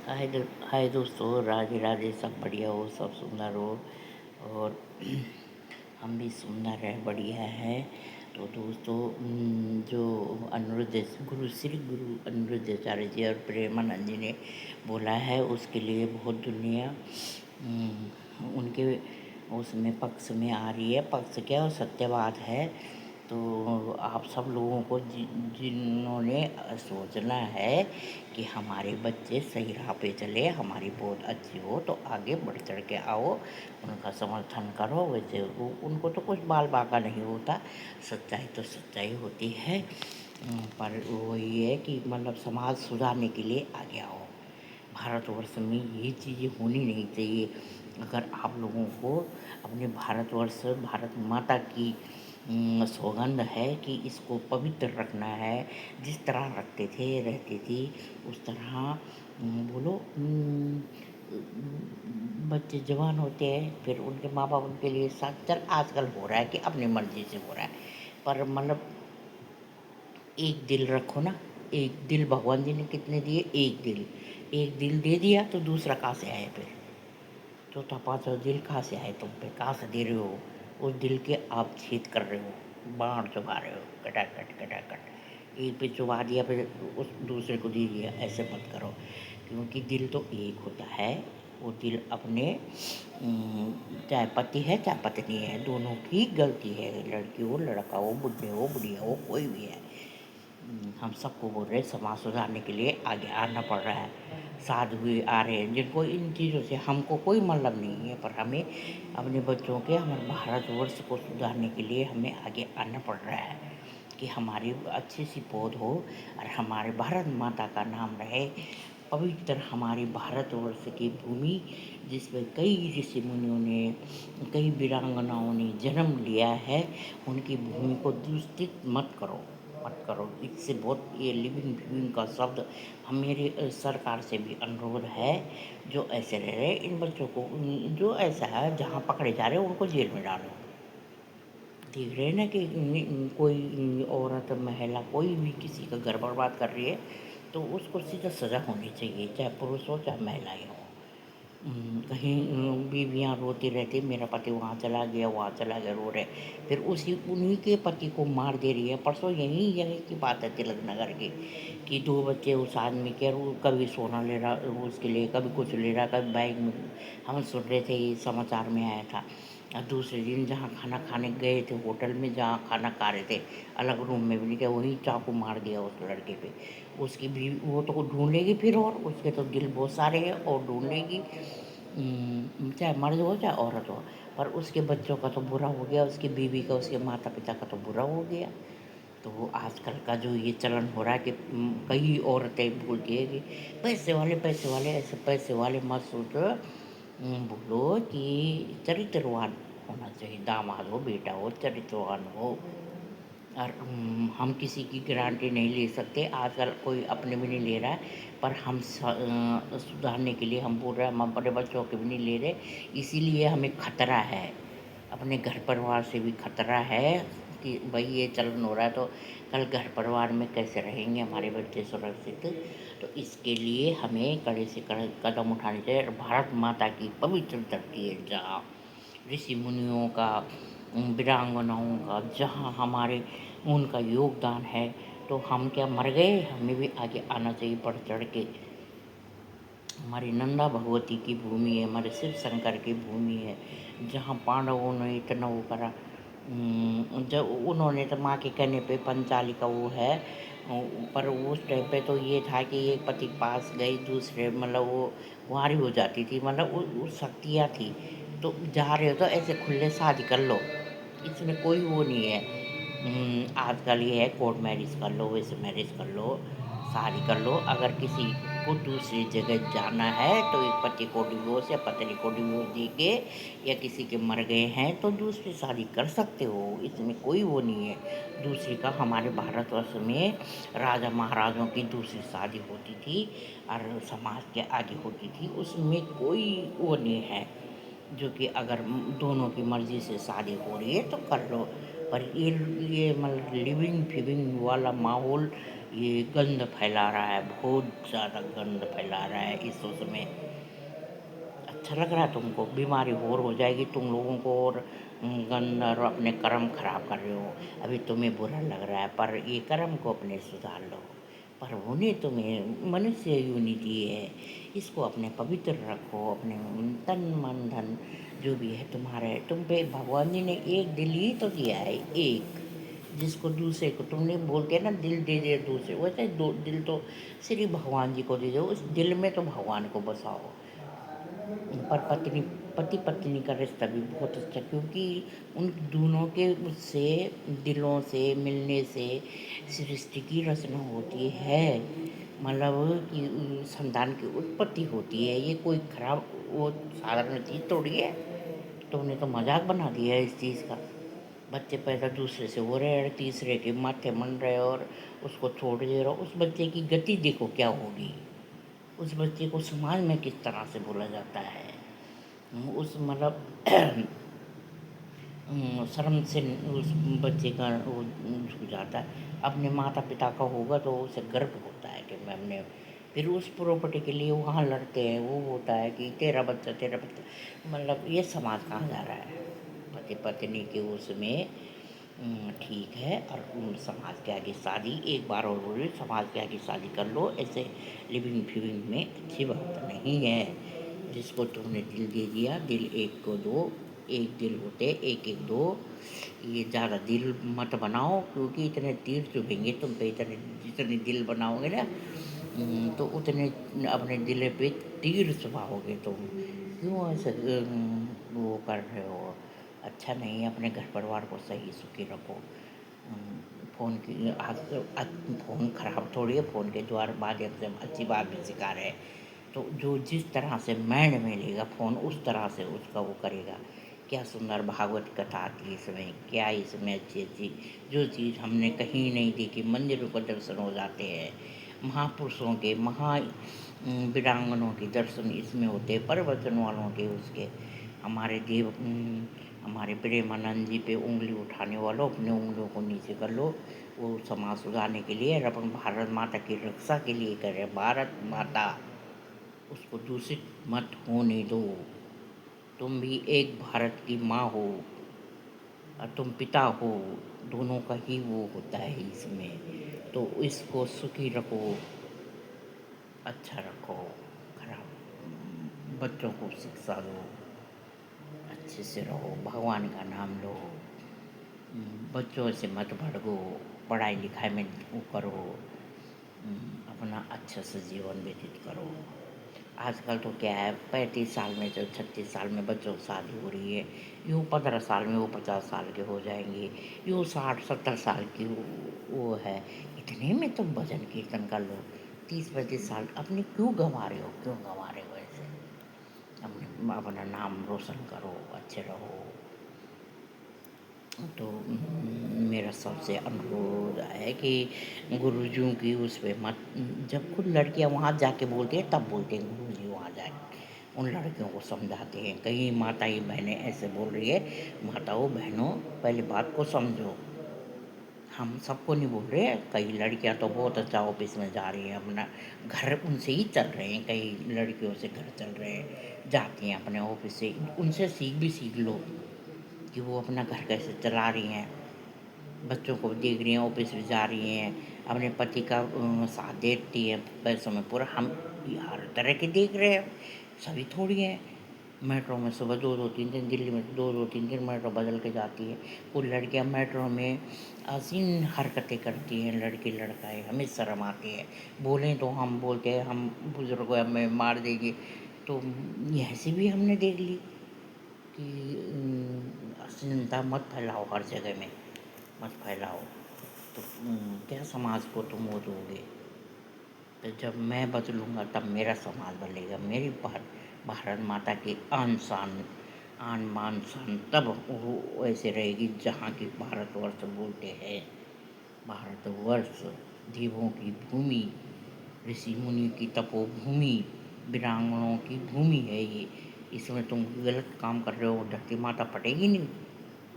हाय दोस्तों, राधे राधे। सब बढ़िया हो, सब सुंदर हो और हम भी सुंदर है, बढ़िया है। तो दोस्तों, जो गुरु अनिरुद्धाचार्य जी और प्रेमानंद जी ने बोला है, उसके लिए बहुत दुनिया उनके उसमें पक्ष में आ रही है। पक्ष क्या, सत्यवाद है। तो आप सब लोगों को जिन्होंने सोचना है कि हमारे बच्चे सही राह पे चले, हमारी बहुत अच्छी हो, तो आगे बढ़ चढ़ के आओ, उनका समर्थन करो। वैसे उनको तो कुछ बाल बाका नहीं होता, सच्चाई तो सच्चाई होती है। पर वो ये है कि मतलब समाज सुधारने के लिए आगे आओ। भारतवर्ष में ये चीज़ें होनी नहीं चाहिए। अगर आप लोगों को अपने भारतवर्ष, भारत माता की सौगंध है कि इसको पवित्र रखना है, जिस तरह रखते थे, रहती थी, उस तरह बोलो। बच्चे जवान होते हैं, फिर उनके माँ बाप उनके लिए साथ चल। आजकल हो रहा है कि अपनी मर्जी से हो रहा है, पर मतलब एक दिल रखो ना। एक दिल भगवान जी ने कितने दिए? एक दिल दे दिया तो दूसरा कहाँ से आया? फिर चौथा पांचवा दिल कहाँ से आए? तुम पे कहाँ से दे रहे हो? उस दिल के आप छेद कर रहे हो, बाण चुभा रहे हो, कटाकट कटाकट। एक पे चुभा दिया, फिर उस दूसरे को दे दिया। ऐसे मत करो, क्योंकि दिल तो एक होता है। वो दिल अपने चाहे पति है चाहे पत्नी है, दोनों की गलती है। लड़की हो, लड़का हो, बुढ़े हो, बुढ़िया हो, कोई भी है। हम सबको बोल रहे हैं, समाज सुधारने के लिए आगे आना पड़ रहा है। साधु भी आ रहे हैं, जिनको इन चीज़ों से हमको कोई मतलब नहीं है, पर हमें अपने बच्चों के, हमारे भारतवर्ष को सुधारने के लिए हमें आगे आना पड़ रहा है कि हमारी अच्छी सी पौध हो और हमारे भारत माता का नाम रहे पवित्र। हमारी भारतवर्ष की भूमि, जिसमें कई ऋषि मुनियों ने, कई वीरांगनाओं ने जन्म लिया है, उनकी भूमि को दूषित मत करो। इससे बहुत, ये लिविंग का शब्द हम, मेरे सरकार से भी अनुरोध है। जो ऐसे रह रहे इन बच्चों को, जो ऐसा है जहाँ पकड़े जा रहे हैं उनको जेल में डालो। देख रहे हैं ना कि कोई औरत, महिला, कोई भी किसी का घर बर्बाद कर रही है, तो उसको सीधा सज़ा होनी चाहिए, चाहे पुरुष हो चाहे महिलाएं हो। कहीं बीवियाँ रोती रहती, मेरा पति वहाँ चला गया, वहाँ चला गया, रो रहे। फिर उन्हीं के पति को मार दे रही है। परसों यही की बात है, तिलक नगर की, कि 2 बच्चे उस आदमी के, वो कभी सोना ले रहा उसके लिए, कभी कुछ ले रहा, कभी बाइक में। हम सुन रहे थे, ये समाचार में आया था। और दूसरे दिन जहाँ खाना खाने गए थे, होटल में जहाँ खाना खा रहे थे, अलग रूम में भी नहीं थे, वहीं चाकू मार दिया उस लड़के पे। उसकी बीवी वो तो ढूंढेगी फिर, और उसके तो दिल बहुत सारे हैं और ढूंढेगी। चाहे मर्द हो चाहे औरत हो, पर उसके बच्चों का तो बुरा हो गया, उसकी बीवी का, उसके माता पिता का तो बुरा हो गया। तो आजकल का जो ये चलन हो रहा है कि कई औरतें बोलती है कि पैसे वाले, ऐसे पैसे वाले मत सोचो। बोलो कि चरित्रवान होना चाहिए, दामाद हो, बेटा हो, चरित्रवान हो। और हम किसी की गारंटी नहीं ले सकते, आजकल कोई अपने भी नहीं ले रहा है। पर हम सुधारने के लिए हम बोल रहे हैं, हम अपने बच्चों के भी नहीं ले रहे। इसीलिए हमें खतरा है, अपने घर परिवार से भी खतरा है कि भाई ये चलन हो रहा है, तो कल घर परिवार में कैसे रहेंगे हमारे बच्चे सुरक्षित। तो इसके लिए हमें कड़े से कड़े कदम उठाने चाहिए। और भारत माता की पवित्र धरती है, जहाँ ऋषि मुनियों का, वीरांगनाओं का, जहाँ हमारे उनका योगदान है, तो हम क्या मर गए? हमें भी आगे आना चाहिए बढ़ चढ़ के। हमारी नंदा भगवती की भूमि है, हमारे शिव शंकर की भूमि है, जहाँ पांडवों ने इतना वो करा। जब उन्होंने तो माँ के कहने पे पंचाली का वो है, पर उस टाइम पे तो ये था कि एक पति के पास गई, दूसरे मतलब वो कुंवारी हो जाती थी, मतलब वो शक्तियाँ थी। तो जा रहे हो तो ऐसे खुले शादी कर लो, इसमें कोई वो नहीं है। आजकल ये है, कोर्ट मैरिज कर लो, वैसे मैरिज कर लो, शादी कर लो। अगर किसी को दूसरी जगह जाना है तो एक पति को डिवोर्स या पत्नी को डिवोर्स दे के, या किसी के मर गए हैं तो दूसरी शादी कर सकते हो, इसमें कोई वो नहीं है। दूसरी का, हमारे भारतवर्ष में राजा महाराजों की दूसरी शादी होती थी और समाज के आगे होती थी, उसमें कोई वो नहीं है। जो कि अगर दोनों की मर्ज़ी से शादी हो रही है तो कर लो। पर ये मतलब लिविंग फिविंग वाला माहौल ये गंद फैला रहा है, बहुत ज़्यादा गंद फैला रहा है इस उसमें। अच्छा लग रहा है तुमको? बीमारी और हो जाएगी तुम लोगों को, और गंद और अपने कर्म खराब कर रहे हो। अभी तुम्हें बुरा लग रहा है, पर ये कर्म को अपने सुधार लो। पर उन्हें तुम्हें मनुष्य यूनि दी है, इसको अपने पवित्र रखो, अपने तन मन धन जो भी है तुम्हारे, तुम पे भगवान जी ने एक दिल ही तो दिया है, एक, जिसको दूसरे को तुमने बोलते हैं ना दिल दे दे दूसरे, वैसे दो दिल तो सिर्फ भगवान जी को दे दो, उस दिल में तो भगवान को बसाओ। पर पति पत्नी का रिश्ता भी बहुत अच्छा, क्योंकि उन दोनों के उससे दिलों से मिलने से सृष्टि की रचना होती है, मतलब कि संतान की उत्पत्ति होती है। ये कोई खराब वो साधारण चीज़ थोड़ी है। तुमने तो मजाक बना दिया है इस चीज़ का। बच्चे पैदा दूसरे से हो रहे हैं, तीसरे के माथे मन रहे और उसको छोड़ दे रहे हो। उस बच्चे की गति देखो क्या होगी, उस बच्चे को समाज में किस तरह से बोला जाता है। उस मतलब शर्म से उस बच्चे का वो झुक जाता है। अपने माता पिता का होगा तो उसे गर्व होता है कि मैं हमने, फिर उस प्रॉपर्टी के लिए वहाँ लड़ते हैं। वो होता है कि तेरा बच्चा, मतलब ये समाज कहाँ जा रहा है? पति पत्नी के उसमें ठीक है, और समाज के आगे शादी, एक बार और बोल रही हूँ, समाज के आगे शादी कर लो, ऐसे लिविंग फिविंग में अच्छी बात नहीं है। जिसको तुमने दिल दे दिया, दिल एक को दो, एक दिल होते एक एक दो। ये ज़्यादा दिल मत बनाओ, क्योंकि इतने तीर चुभेंगे तुम पे, इतने जितने दिल बनाओगे ना तो उतने अपने दिल पे तीर चुभाओगे तुम। क्यों ऐसे वो कर रहे हो? अच्छा नहीं है। अपने घर परिवार को सही सुखी रखो। फ़ोन की फ़ोन खराब थोड़ी है, फ़ोन के द्वारा माध्यम से हम अच्छी बात भी सिखा रहे हैं। तो जो जिस तरह से माइंड में लेगा फ़ोन, उस तरह से उसका वो करेगा। क्या सुंदर भागवत कथा आती है इसमें, क्या इसमें अच्छी अच्छी जो चीज़ हमने कहीं नहीं देखी, मंदिरों का दर्शन हो जाते हैं, महापुरुषों के वीरांगनों के दर्शन इसमें होते हैं, प्रवचन वालों के उसके। हमारे हमारे प्रेमानंद जी पे उंगली उठाने वालों, अपनी उंगलियों को नीचे कर लो। वो समाज सुधारने के लिए और अपन भारत माता की रक्षा के लिए कर रहे हैं। भारत माता, उसको दूषित मत होने दो। तुम भी एक भारत की माँ हो और तुम पिता हो, दोनों का ही वो होता है इसमें। तो इसको सुखी रखो, अच्छा रखो। खराब बच्चों को शिक्षा दो, अच्छे से रहो, भगवान का नाम लो। बच्चों से मत भड़को, पढ़ाई लिखाई में वो करो। अपना अच्छा से जीवन व्यतीत करो। आजकल तो क्या है, 35 साल में तो 36 साल में बच्चों की शादी हो रही है। यूँ 15 साल में वो 50 साल के हो जाएंगे। यूँ 60-70 साल की वो है। इतने में तुम भजन कीर्तन कर लो। 30-35 साल अपने क्यों गंवा रहे हो, क्यों गंवा रहे हो ऐसे? अपने अपना नाम रोशन करो, अच्छे रहो। तो मेरा सबसे अनुरोध है कि गुरुजियों की उस पे मत, जब खुद लड़कियां वहाँ जाके बोलती हैं तब बोलते हैं गुरुजी वहाँ जाके उन लड़कियों को समझाते हैं। कई माताएं बहनें ऐसे बोल रही है, माताओं बहनों पहली बात को समझो। हम सबको नहीं बोल रहे, कई लड़कियां तो बहुत अच्छा ऑफिस में जा रही हैं, अपना घर उनसे ही चल रहे हैं, कई लड़कियों से घर चल रहे हैं, जाती हैं अपने ऑफिस से। उनसे सीख लो कि वो अपना घर कैसे चला रही हैं, बच्चों को देख रही हैं, ऑफिस भी जा रही हैं, अपने पति का साथ देती हैं पैसों में पूरा। हम हर तरह के देख रहे हैं, सभी थोड़ी हैं। मेट्रो में सुबह 2-2 3 दिन, दिल्ली में 2-2 3 दिन मेट्रो बदल के जाती है। कुछ लड़कियां मेट्रो में असीम हरकतें करती हैं, लड़के लड़काएँ, हमें शर्म आती है। बोलें तो हम बोलते हैं हम बुज़ुर्ग हमें मार देंगे। तो ऐसी भी हमने देख ली कि अश्लीलता मत फैलाओ, हर जगह में मत फैलाओ। तो क्या समाज को तुम वो दोगे? तो जब मैं बदलूँगा तब मेरा समाज बदलेगा, मेरी भारत माता की आन बान शान तब वो ऐसे रहेगी जहाँ की भारतवर्ष बोलते हैं। भारतवर्ष देवों की भूमि, ऋषि मुनि की तपोभूमि, वीरांगनाओं की भूमि है ये। इसमें तुम गलत काम कर रहे हो, धरती माता फटेगी नहीं,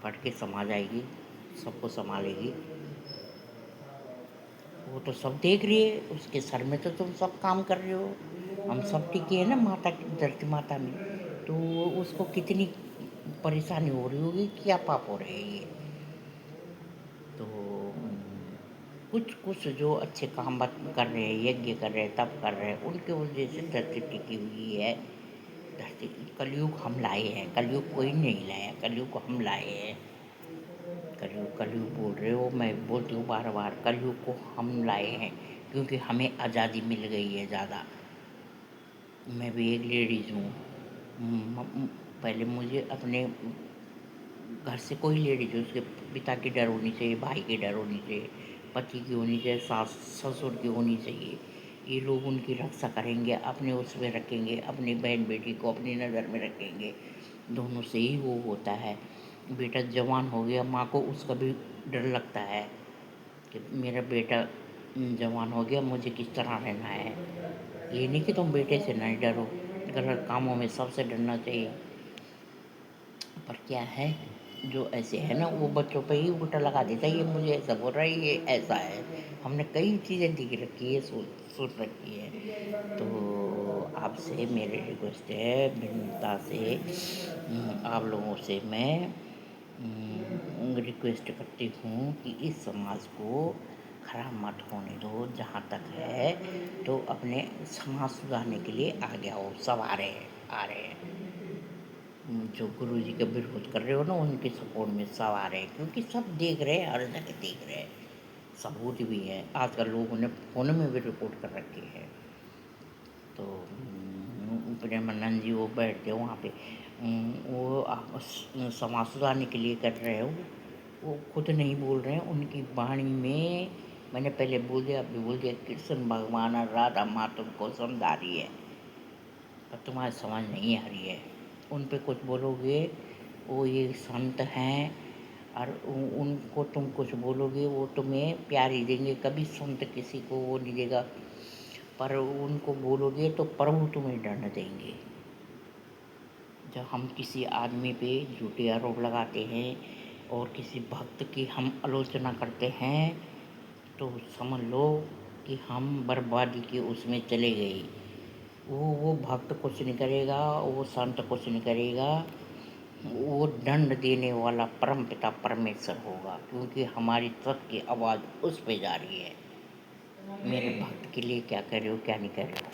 फट के समा जाएगी, सबको संभालेगी। वो तो सब देख रही है, उसके सर में तो तुम सब काम कर रहे हो, हम सब टिके हैं ना माता की धरती माता में। तो उसको कितनी परेशानी हो रही होगी, क्या पाप हो रहे हैं ये। तो कुछ कुछ जो अच्छे काम कर रहे हैं, यज्ञ कर रहे हैं, तप कर रहे हैं, उनके वजह से धरती टिकी हुई है। धरती कलयुग हम लाए हैं, कलयुग कोई नहीं लाया, कलयुग को हम लाए हैं। कलयुग कलयुग बोल रहे हो, मैं बोलती हूँ बार बार, कलयुग को हम लाए हैं, क्योंकि हमें आज़ादी मिल गई है ज़्यादा। मैं भी एक लेडीज़ हूँ। पहले मुझे अपने घर से कोई लेडीज उसके पिता की डर होनी चाहिए, भाई की डर होनी चाहिए, पति की होनी चाहिए, सास ससुर की होनी चाहिए। ये लोग उनकी रक्षा करेंगे, अपने उसमें रखेंगे, अपनी बहन बेटी को अपनी नज़र में रखेंगे। दोनों से ही वो होता है। बेटा जवान हो गया, माँ को उसका भी डर लगता है कि मेरा बेटा जवान हो गया, मुझे किस तरह रहना है। ये नहीं कि तुम बेटे से नहीं डरो, गलत कामों में सबसे डरना चाहिए। पर क्या है, जो ऐसे है ना, वो बच्चों पे ही उल्टा लगा देता है, ये मुझे ऐसा बोल रहा है, ये ऐसा है। हमने कई चीज़ें देख रखी है, सोच रखी है। तो आपसे मेरी रिक्वेस्ट है, विनम्रता से आप लोगों से मैं रिक्वेस्ट करती हूँ कि इस समाज को खराब मत होने दो। जहाँ तक है तो अपने समाज सुधारने के लिए आगे आओ, सब आ रहे हैं, आ रहे हैं। जो गुरुजी का विरोध कर रहे हो ना, उनके सपोर्ट में सब आ रहे हैं, क्योंकि सब देख रहे हैं, हर जगह देख रहे हैं, सबूत भी है। आजकल लोगों ने फ़ोन में भी रिपोर्ट कर रखी है। तो प्रेमानंद जी वो बैठते हैं वहाँ पे, वो समाज सुधारने के लिए कर रहे हो, वो खुद नहीं बोल रहे हैं। उनकी वाणी में मैंने पहले बोल दिया, अभी बोल दिया, कृष्ण भगवान और राधा माँ तुमको समझा रही है, पर तुम्हारी समझ नहीं आ रही है। उन पे कुछ बोलोगे, वो ये संत हैं, और उनको तुम कुछ बोलोगे, वो तुम्हें प्यार ही देंगे, कभी संत किसी को वो नहीं देगा। पर उनको बोलोगे तो प्रभु तुम्हें दंड देंगे। जब हम किसी आदमी पे झूठे आरोप लगाते हैं और किसी भक्त की हम आलोचना करते हैं, तो समझ लो कि हम बर्बादी के उसमें चले गए। वो भक्त कुछ नहीं करेगा, वो संत कुछ नहीं करेगा, वो दंड देने वाला परम पिता परमेश्वर होगा, क्योंकि हमारी तरफ की आवाज़ उस पे जा रही है। मेरे भक्त के लिए क्या कर रहे हो, क्या नहीं कर रहे हो।